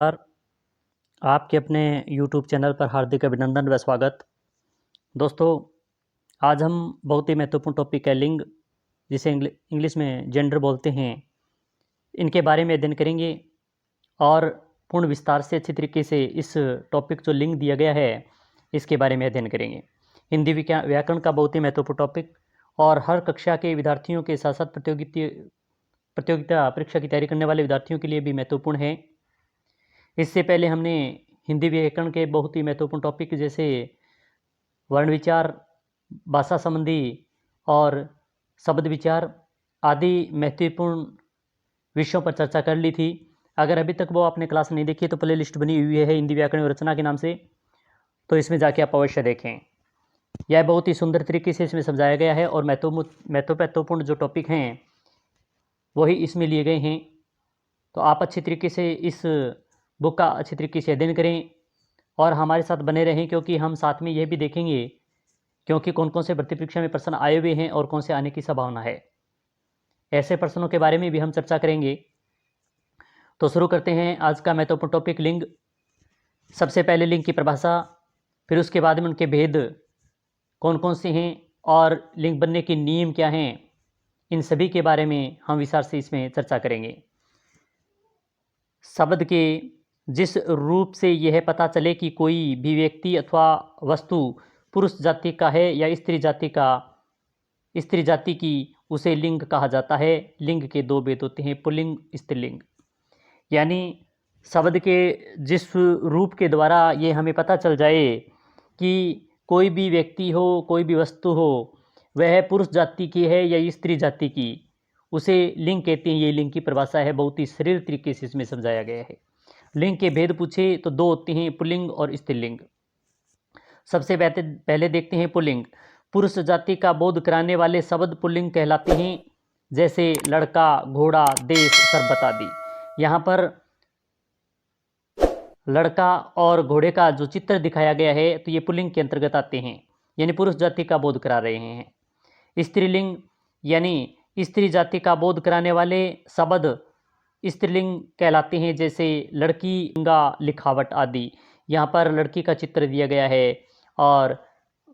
नमस्कार। आपके अपने यूट्यूब चैनल पर हार्दिक अभिनंदन व स्वागत। दोस्तों, आज हम बहुत ही महत्वपूर्ण टॉपिक है लिंग, जिसे इंग्लिश में जेंडर बोलते हैं, इनके बारे में अध्ययन करेंगे और पूर्ण विस्तार से अच्छी तरीके से इस टॉपिक जो लिंग दिया गया है इसके बारे में अध्ययन करेंगे। हिंदी व्याकरण का बहुत ही महत्वपूर्ण टॉपिक और हर कक्षा के विद्यार्थियों के साथ साथ प्रतियोगिता परीक्षा की तैयारी करने वाले विद्यार्थियों के लिए भी महत्वपूर्ण है। इससे पहले हमने हिंदी व्याकरण के बहुत ही महत्वपूर्ण टॉपिक जैसे वर्ण विचार, भाषा संबंधी और शब्द विचार आदि महत्वपूर्ण विषयों पर चर्चा कर ली थी। अगर अभी तक वो आपने क्लास नहीं देखी तो प्ले लिस्ट बनी हुई है हिंदी व्याकरण और रचना के नाम से, तो इसमें जाके आप अवश्य देखें। यह बहुत ही सुंदर तरीके से इसमें समझाया गया है और महत्वपूर्ण जो टॉपिक हैं वही इसमें लिए गए हैं। तो आप अच्छी तरीके से इस बुक का अच्छी तरीके से अध्ययन करें और हमारे साथ बने रहें, क्योंकि हम साथ में यह भी देखेंगे क्योंकि कौन कौन से भर्ती परीक्षा में प्रश्न आए हुए हैं और कौन से आने की संभावना है। ऐसे प्रश्नों के बारे में भी हम चर्चा करेंगे। तो शुरू करते हैं आज का महत्वपूर्ण टॉपिक लिंग। सबसे पहले लिंग की परिभाषा, फिर उसके बाद में उनके भेद कौन कौन से हैं और लिंग बनने के नियम क्या हैं, इन सभी के बारे में हम विस्तार से इसमें चर्चा करेंगे। शब्द के जिस रूप से यह पता चले कि कोई भी व्यक्ति अथवा वस्तु पुरुष जाति का है या स्त्री जाति की, उसे लिंग कहा जाता है। लिंग के दो भेद होते हैं, पुल्लिंग स्त्रीलिंग। यानी शब्द के जिस रूप के द्वारा ये हमें पता चल जाए कि कोई भी व्यक्ति हो, कोई भी वस्तु हो, वह पुरुष जाति की है या स्त्री जाति की, उसे लिंग कहते हैं। ये लिंग की परिभाषा है, बहुत ही सरल तरीके से इसमें समझाया गया है। लिंग के भेद पूछे तो दो होते हैं, पुल्लिंग और स्त्रीलिंग। सबसे पहले देखते हैं पुल्लिंग। पुरुष जाति का बोध कराने वाले शब्द पुल्लिंग कहलाते हैं, जैसे लड़का, घोड़ा, देश, शरबत आदि। यहाँ पर लड़का और घोड़े का जो चित्र दिखाया गया है तो ये पुल्लिंग के अंतर्गत आते हैं, यानी पुरुष जाति का बोध करा रहे हैं। स्त्रीलिंग यानी स्त्री जाति का बोध कराने वाले शब्द स्त्रीलिंग कहलाते हैं, जैसे लड़की, गंगा, लिखावट आदि। यहाँ पर लड़की का चित्र दिया गया है और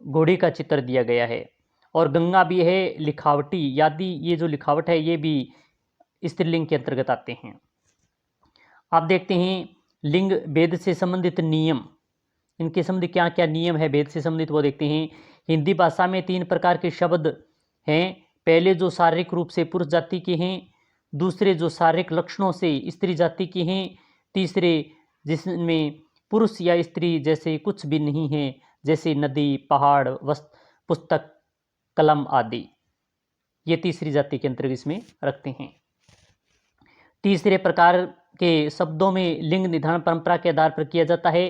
घोड़ी का चित्र दिया गया है, और गंगा भी है, लिखावटी आदि। ये जो लिखावट है ये भी स्त्रीलिंग के अंतर्गत आते हैं। आप देखते हैं लिंग भेद से संबंधित नियम, इनके संबंधित क्या क्या नियम है भेद से संबंधित, वो देखते हैं। हिंदी भाषा में 3 प्रकार के शब्द हैं। पहले जो शारीरिक रूप से पुरुष जाति के हैं, दूसरे जो शारीरिक लक्षणों से स्त्री जाति के हैं, तीसरे जिसमें पुरुष या स्त्री जैसे कुछ भी नहीं है, जैसे नदी, पहाड़, पुस्तक, कलम आदि। ये तीसरी जाति के अंतर्गत इसमें रखते हैं। तीसरे प्रकार के शब्दों में लिंग निर्धारण परंपरा के आधार पर किया जाता है।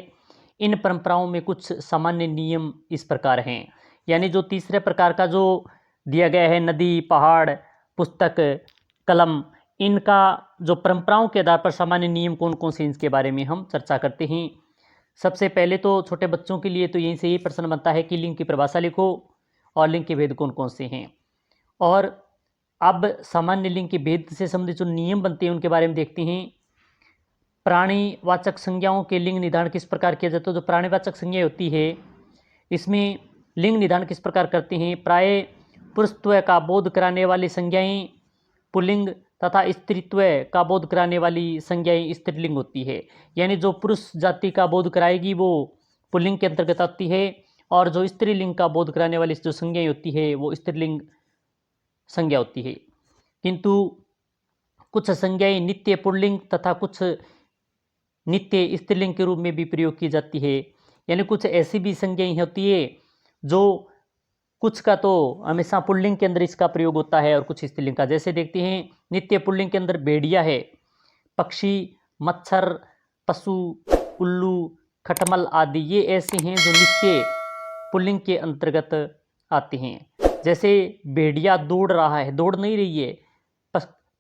इन परंपराओं में कुछ सामान्य नियम इस प्रकार हैं। यानी जो तीसरे प्रकार का जो दिया गया है, नदी, पहाड़, पुस्तक, कलम, इनका जो परंपराओं के आधार पर सामान्य नियम कौन कौन से, इसके बारे में हम चर्चा करते हैं। सबसे पहले तो छोटे बच्चों के लिए तो यहीं से ये प्रश्न बनता है कि लिंग की परिभाषा लिखो और लिंग के भेद कौन कौन से हैं। और अब सामान्य लिंग के भेद से संबंधित जो नियम बनते हैं उनके बारे में देखते हैं। प्राणीवाचक संज्ञाओं के लिंग निर्धारण किस प्रकार किया जाता है। जो प्राणीवाचक संज्ञा होती है इसमें लिंग निर्धारण किस प्रकार करते हैं। प्राय पुरुषत्व का बोध कराने वाली संज्ञाएं पुल्लिंग तथा स्त्रीत्व का बोध कराने वाली संज्ञाएं स्त्रीलिंग होती है। यानी जो पुरुष जाति का बोध कराएगी वो पुल्लिंग के अंतर्गत आती है, और जो स्त्रीलिंग का बोध कराने वाली जो संज्ञाएं होती है वो स्त्रीलिंग संज्ञा होती है। किंतु कुछ संज्ञाएं नित्य पुल्लिंग तथा कुछ नित्य स्त्रीलिंग के रूप में भी प्रयोग की जाती है। यानी कुछ ऐसी भी संज्ञाएं होती है जो कुछ का तो हमेशा पुल्लिंग के अंदर इसका प्रयोग होता है और कुछ स्त्रीलिंग का। जैसे देखते हैं नित्य पुल्लिंग के अंदर भेड़िया है, पक्षी, मच्छर, पशु, उल्लू, खटमल आदि। ये ऐसे हैं जो नित्य पुल्लिंग के अंतर्गत आते हैं। जैसे भेड़िया दौड़ रहा है, दौड़ नहीं रही है,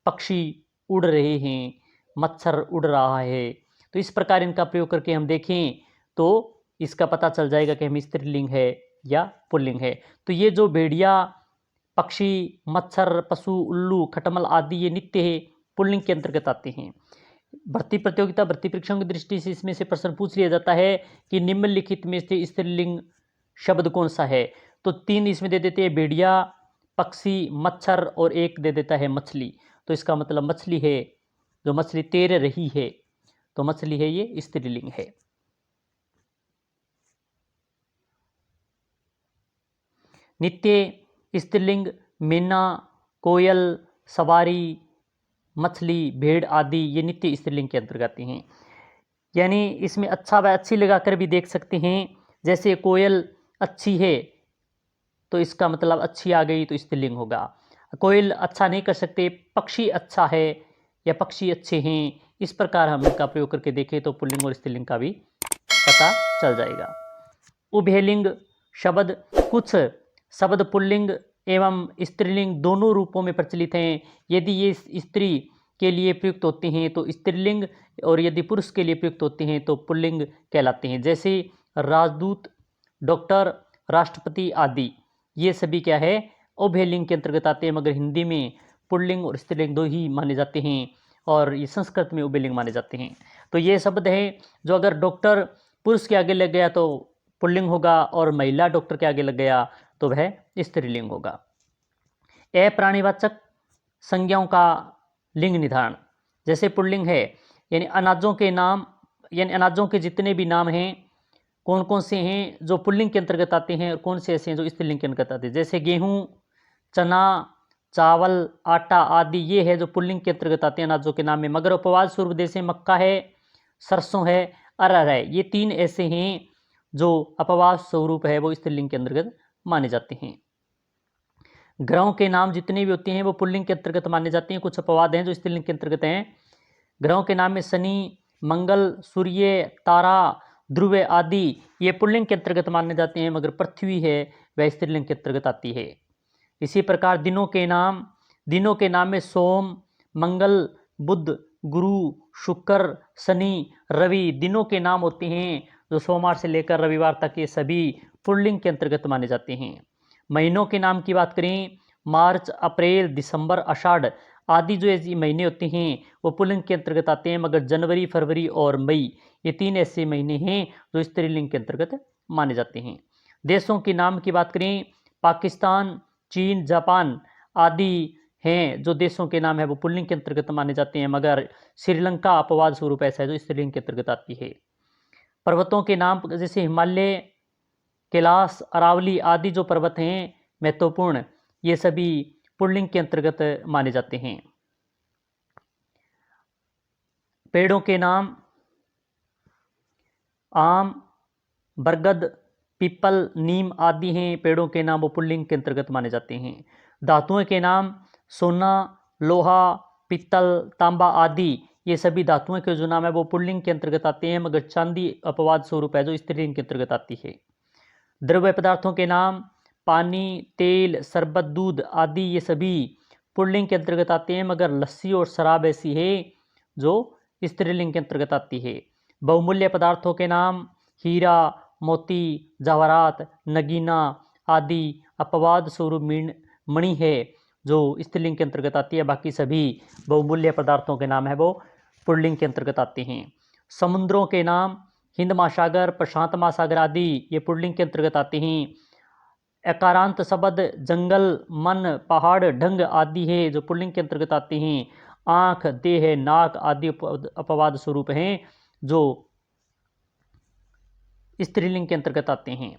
पक्षी उड़ रहे हैं, मच्छर उड़ रहा है। तो इस प्रकार इनका प्रयोग करके हम देखें तो इसका पता चल जाएगा कि हम स्त्रीलिंग है या पुल्लिंग है। तो ये जो भेड़िया, पक्षी, मच्छर, पशु, उल्लू, खटमल आदि ये नित्य है पुल्लिंग के अंतर्गत आते हैं। भर्ती प्रतियोगिता, भर्ती परीक्षाओं की दृष्टि से इसमें से प्रश्न पूछ लिया जाता है कि निम्नलिखित में से स्त्रीलिंग शब्द कौन सा है। तो 3 इसमें दे देते हैं, भेड़िया, पक्षी, मच्छर और एक दे देता है मछली। तो इसका मतलब मछली है, जो मछली तैर रही है, तो मछली है, ये स्त्रीलिंग है। नित्य स्त्रीलिंग मैना, कोयल, सवारी, मछली, भेड़ आदि ये नित्य स्त्रीलिंग के अंतर्गत आते हैं। यानी इसमें अच्छा व अच्छी लगाकर भी देख सकते हैं। जैसे कोयल अच्छी है तो इसका मतलब अच्छी आ गई तो स्त्रीलिंग होगा। कोयल अच्छा नहीं कर सकते, पक्षी अच्छा है या पक्षी अच्छे हैं, इस प्रकार हम इनका प्रयोग करके देखें तो पुल्लिंग और स्त्रीलिंग का भी पता चल जाएगा। उभयलिंग शब्द, कुछ शब्द पुल्लिंग एवं स्त्रीलिंग दोनों रूपों में प्रचलित हैं। यदि ये स्त्री के लिए प्रयुक्त होते हैं तो स्त्रीलिंग, और यदि पुरुष के लिए प्रयुक्त होते हैं तो पुल्लिंग कहलाते हैं। जैसे राजदूत, डॉक्टर, राष्ट्रपति आदि ये सभी क्या है, उभयलिंग के अंतर्गत आते हैं, मगर हिंदी में पुल्लिंग और स्त्रीलिंग दो ही माने जाते हैं और ये संस्कृत में उभयलिंग माने जाते हैं। तो ये शब्द है जो अगर डॉक्टर पुरुष के आगे लग गया तो पुल्लिंग होगा और महिला डॉक्टर के आगे लग गया तो वह स्त्रीलिंग होगा। अप्राणीवाचक संज्ञाओं का लिंग निर्धारण, जैसे पुल्लिंग है यानी अनाजों के नाम, यानी अनाजों के जितने भी नाम हैं कौन कौन से हैं जो पुल्लिंग के अंतर्गत आते हैं और कौन से ऐसे हैं जो स्त्रीलिंग के अंतर्गत आते हैं। जैसे गेहूँ, चना, चावल, आटा आदि ये है जो पुल्लिंग के अंतर्गत आते हैं अनाजों के नाम में। मगर उपवाद स्वरूप जैसे मक्का है, सरसों है, अरहर है, ये 3 ऐसे हैं जो अपवाद स्वरूप है वो स्त्रीलिंग के अंतर्गत माने जाते हैं। ग्रहों के नाम जितने भी होते हैं वो पुल्लिंग के अंतर्गत माने जाते हैं। कुछ अपवाद हैं जो स्त्रीलिंग के अंतर्गत हैं। ग्रहों के नाम में शनि, मंगल, सूर्य, तारा, ध्रुव आदि ये पुल्लिंग के अंतर्गत माने जाते हैं, मगर पृथ्वी है वह स्त्रीलिंग के अंतर्गत आती है। इसी प्रकार दिनों के नाम में सोम, मंगल, बुध, गुरु, शुक्र, शनि, रवि दिनों के नाम होते हैं जो सोमवार से लेकर रविवार तक ये सभी पुल्लिंग के अंतर्गत माने जाते हैं। महीनों के नाम की बात करें, मार्च, अप्रैल, दिसंबर, आषाढ़ आदि जो ऐसे महीने होते हैं वो पुल्लिंग के अंतर्गत आते हैं, मगर जनवरी, फरवरी और मई ये 3 ऐसे महीने हैं जो स्त्रीलिंग के अंतर्गत माने जाते हैं। देशों के नाम की बात करें, पाकिस्तान, चीन, जापान आदि हैं जो देशों के नाम है वो पुल्लिंग के अंतर्गत माने जाते हैं, मगर श्रीलंका अपवाद स्वरूप ऐसा है जो स्त्रीलिंग के अंतर्गत आती है। पर्वतों के नाम जैसे हिमालय, कैलाश, अरावली आदि जो पर्वत हैं महत्वपूर्ण, ये सभी पुल्लिंग के अंतर्गत माने जाते हैं। पेड़ों के नाम आम, बरगद, पीपल, नीम आदि हैं, पेड़ों के नाम वो पुल्लिंग के अंतर्गत माने जाते हैं। धातुओं के नाम सोना, लोहा, पित्तल, तांबा आदि ये सभी धातुओं के जो नाम है वो पुल्लिंग के अंतर्गत आते हैं, मगर चांदी अपवाद स्वरूप है जो स्त्रीलिंग के अंतर्गत आती है। द्रव्य पदार्थों के नाम पानी, तेल, शरबत, दूध आदि ये सभी पुल्लिंग के अंतर्गत आते हैं, मगर लस्सी और शराब ऐसी है जो स्त्रीलिंग के अंतर्गत आती है। बहुमूल्य पदार्थों के नाम हीरा, मोती, जवाहरात, नगीना आदि अपवाद स्वरूप मणि है जो स्त्रीलिंग के अंतर्गत आती है। बाकी सभी बहुमूल्य पदार्थों के नाम है वो पुल्लिंग के अंतर्गत आते हैं। समुद्रों के नाम हिंद महासागर, प्रशांत महासागर आदि ये पुल्लिंग के अंतर्गत आते हैं। अकारांत शब्द जंगल, मन, पहाड़, ढंग आदि है जो पुल्लिंग के अंतर्गत आते हैं। आँख, देह, नाक आदि अपवाद स्वरूप हैं जो स्त्रीलिंग के अंतर्गत आते हैं।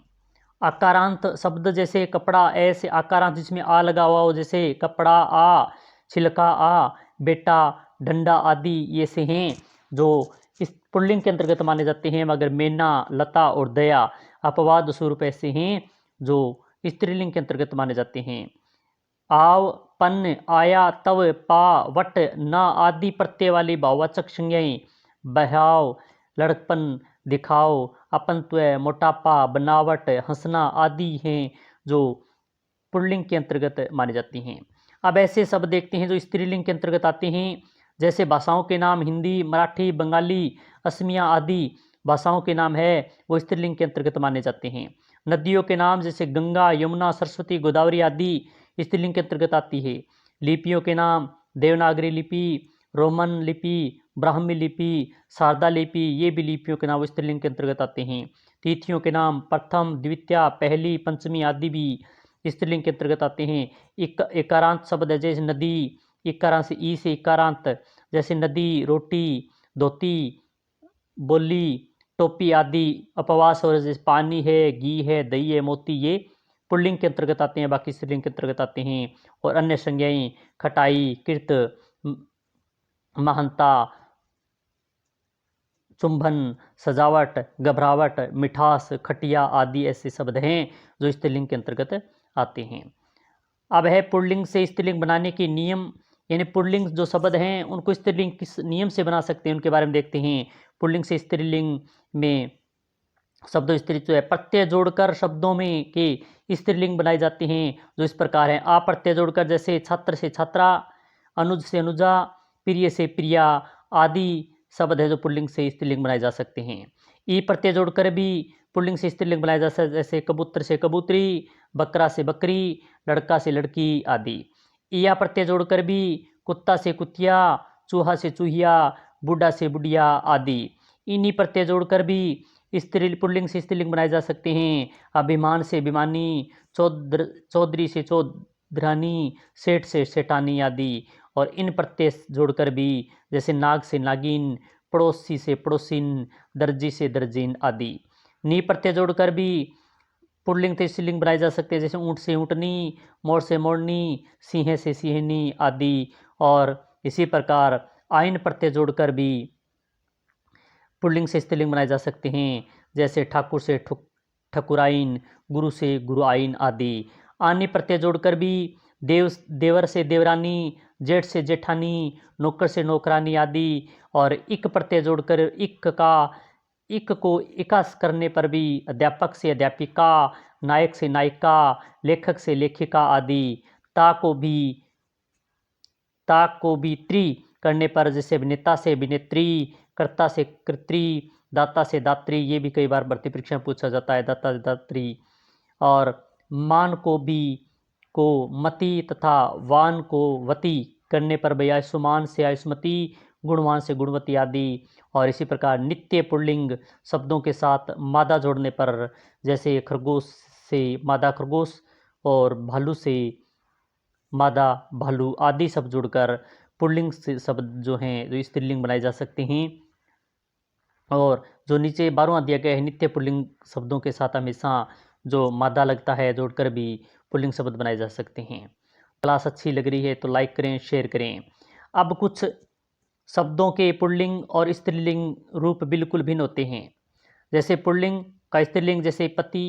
आकारांत शब्द जैसे कपड़ा, ऐसे आकारांत जिसमें आ लगा हुआ हो, जैसे कपड़ा आ, छिलका आ, बेटा, डंडा आदि ये से हैं जो इस पुल्लिंग के अंतर्गत माने जाते हैं, मगर मेना, लता और दया अपवाद स्वरूप ऐसे हैं जो स्त्रीलिंग के अंतर्गत माने जाते हैं। आव, पन, आया, तव, पा, वट, ना आदि प्रत्यय वाली भाववाचक संज्ञाएं बहाव, लड़कपन, दिखाओ, अपनत्व, मोटापा, बनावट, हंसना आदि हैं जो पुल्लिंग के अंतर्गत मानी जाती हैं। अब ऐसे शब्द देखते हैं जो स्त्रीलिंग के अंतर्गत आते हैं। जैसे भाषाओं के नाम हिंदी, मराठी, बंगाली, असमिया आदि भाषाओं के नाम है वो स्त्रीलिंग के अंतर्गत माने जाते हैं। नदियों के नाम जैसे गंगा, यमुना, सरस्वती, गोदावरी आदि स्त्रीलिंग के अंतर्गत आती है। लिपियों के नाम देवनागरी लिपि, रोमन लिपि, ब्राह्मी लिपि, शारदा लिपि, ये भी लिपियों के नाम स्त्रीलिंग के अंतर्गत आते हैं। तिथियों के नाम प्रथम, द्वितीया, पहली, पंचमी आदि भी स्त्रीलिंग के अंतर्गत आते हैं। इकारांत शब्द है जैसे नदी, इकारांत से ई से इकारांत, जैसे नदी, रोटी, धोती, बोली, टोपी आदि। अपवास और जैसे पानी है, घी है, दही है, मोती, ये पुल्लिंग के अंतर्गत आते हैं, बाकी स्त्रीलिंग के अंतर्गत आते हैं। और अन्य संज्ञाएं खटाई, कृत, महानता, चुंबन, सजावट, घबरावट, मिठास, खटिया आदि ऐसे शब्द हैं जो स्त्रीलिंग के अंतर्गत आते हैं। अब है पुल्लिंग से स्त्रीलिंग बनाने के नियम, यानी पुल्लिंग जो शब्द हैं उनको स्त्रीलिंग किस नियम से बना सकते हैं उनके बारे में देखते हैं। पुल्लिंग से स्त्रीलिंग में शब्दों स्त्री जो है प्रत्यय जोड़कर शब्दों में के स्त्रीलिंग बनाए जाते हैं जो इस प्रकार है। आ प्रत्यय जोड़कर जैसे छात्र से छात्रा, अनुज से अनुजा, प्रिय से प्रिया आदि शब्द है जो पुल्लिंग से स्त्रीलिंग बनाए जा सकते हैं। ई प्रत्यय जोड़कर भी पुल्लिंग से स्त्रीलिंग बनाया जा सकता है जैसे कबूतर से कबूतरी, बकरा से बकरी, लड़का से लड़की आदि। ईया प्रत्यय जोड़कर भी कुत्ता से कुतिया, चूहा से चूहिया, बूढ़ा से बुढ़िया आदि। इन्हीं प्रत्यय जोड़कर भी स्त्री पुल्लिंग से स्त्रीलिंग बनाए जा सकते हैं। अभिमान से अभिमानी, चौधरी से चौधरानी, सेठ से सेठानी आदि। और इन प्रत्यय जोड़कर भी जैसे नाग से नागिन, पड़ोसी से पड़ोसिन, दर्जी से दर्जिन आदि। नी प्रत्यय जोड़कर भी पुल्लिंग से स्त्रीलिंग बनाए जा सकते हैं जैसे ऊँट से ऊँटनी, मोर से मोरनी, सिंह से सिंहनी आदि। और इसी प्रकार आइन प्रत्यय जोड़कर भी पुल्लिंग से स्त्रीलिंग बनाए जा सकते हैं जैसे ठाकुर से ठकुराइन, गुरु से गुरुआइन आदि। आनी प्रत्यय जोड़कर भी देवर से देवरानी, जेठ से जेठानी, नौकर से नौकरानी आदि। और इक प्रत्यय जोड़कर इक को इकास करने पर भी अध्यापक से अध्यापिका, नायक से नायिका, लेखक से लेखिका आदि। ता को भी त्री करने पर जैसे अभिनेता से अभिनेत्री, कर्ता से कर्त्री, दाता से दात्री, ये भी कई बार भर्ती परीक्षा में पूछा जाता है, दाता से दात्री। और मान को भी को मति तथा वान को वती करने पर भैया आयुष्मान से आयुष्मती, गुणवान से गुणवती आदि। और इसी प्रकार नित्य पुल्लिंग शब्दों के साथ मादा जोड़ने पर जैसे खरगोश से मादा खरगोश और भालू से मादा भालू आदि शब्द जुड़कर पुल्लिंग शब्द जो हैं जो स्त्रीलिंग बनाए जा सकते हैं। और जो नीचे 12वां दिया गया है नित्य पुल्लिंग शब्दों के साथ हमेशा जो मादा लगता है जोड़कर भी पुल्लिंग शब्द बनाए जा सकते हैं। क्लास अच्छी लग रही है तो लाइक करें, शेयर करें। अब कुछ शब्दों के पुल्लिंग और स्त्रीलिंग रूप बिल्कुल भिन्न होते हैं। जैसे पुल्लिंग का स्त्रीलिंग जैसे पति,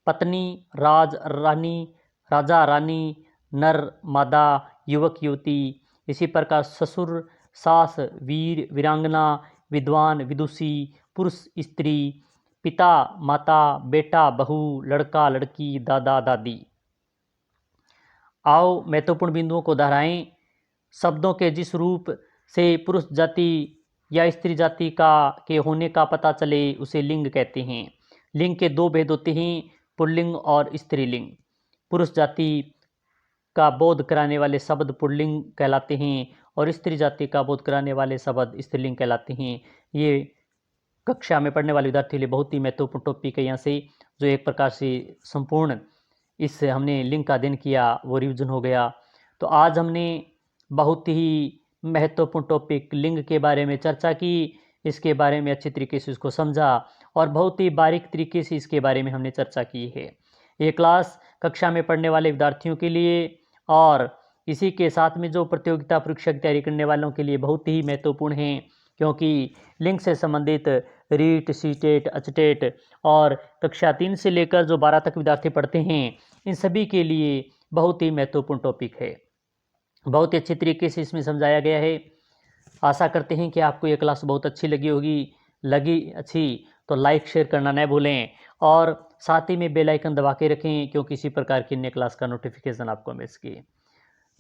पत्नी, राज, रानी, राजा, रानी, नर, मादा, युवक, युवती। इसी प्रकार ससुर, सास, वीर, वीरांगना, विद्वान, विदुषी, पुरुष, स्त्री, पिता, माता, बेटा, बहू, लड़का, लड़की, दादा, दादी। आओ महत्वपूर्ण बिंदुओं को दोहराएं। शब्दों के जिस रूप से पुरुष जाति या स्त्री जाति के होने का पता चले उसे लिंग कहते हैं। लिंग के दो भेद होते हैं, पुल्लिंग और स्त्रीलिंग। पुरुष जाति का बोध कराने वाले शब्द पुल्लिंग कहलाते हैं और स्त्री जाति का बोध कराने वाले शब्द स्त्रीलिंग कहलाते हैं। ये कक्षा में पढ़ने वाले विद्यार्थियों के लिए बहुत ही महत्वपूर्ण टॉपिक है यहाँ से, जो एक प्रकार से संपूर्ण इससे हमने लिंग का अध्ययन किया वो रिविजन हो गया। तो आज हमने बहुत ही महत्वपूर्ण टॉपिक लिंग के बारे में चर्चा की, इसके बारे में अच्छी तरीके से इसको समझा और बहुत ही बारीक तरीके से इसके बारे में हमने चर्चा की है। ये क्लास कक्षा में पढ़ने वाले विद्यार्थियों के लिए और इसी के साथ में जो प्रतियोगिता परीक्षा की तैयारी करने वालों के लिए बहुत ही महत्वपूर्ण है, क्योंकि लिंग से संबंधित रीट, सीटेट, अचटेट और कक्षा 3 से लेकर जो 12 तक विद्यार्थी पढ़ते हैं इन सभी के लिए बहुत ही महत्वपूर्ण टॉपिक है। बहुत ही अच्छी तरीके से इसमें समझाया गया है। आशा करते हैं कि आपको ये क्लास बहुत अच्छी लगी होगी। लगी अच्छी तो लाइक शेयर करना न भूलें और साथ ही में बेल आइकन दबा के रखें, क्योंकि इसी प्रकार की अन्य क्लास का नोटिफिकेशन आपको मिल सके।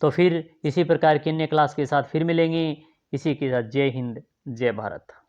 तो फिर इसी प्रकार की अन्य क्लास के साथ फिर मिलेंगे। इसी के साथ जय हिंद, जय भारत।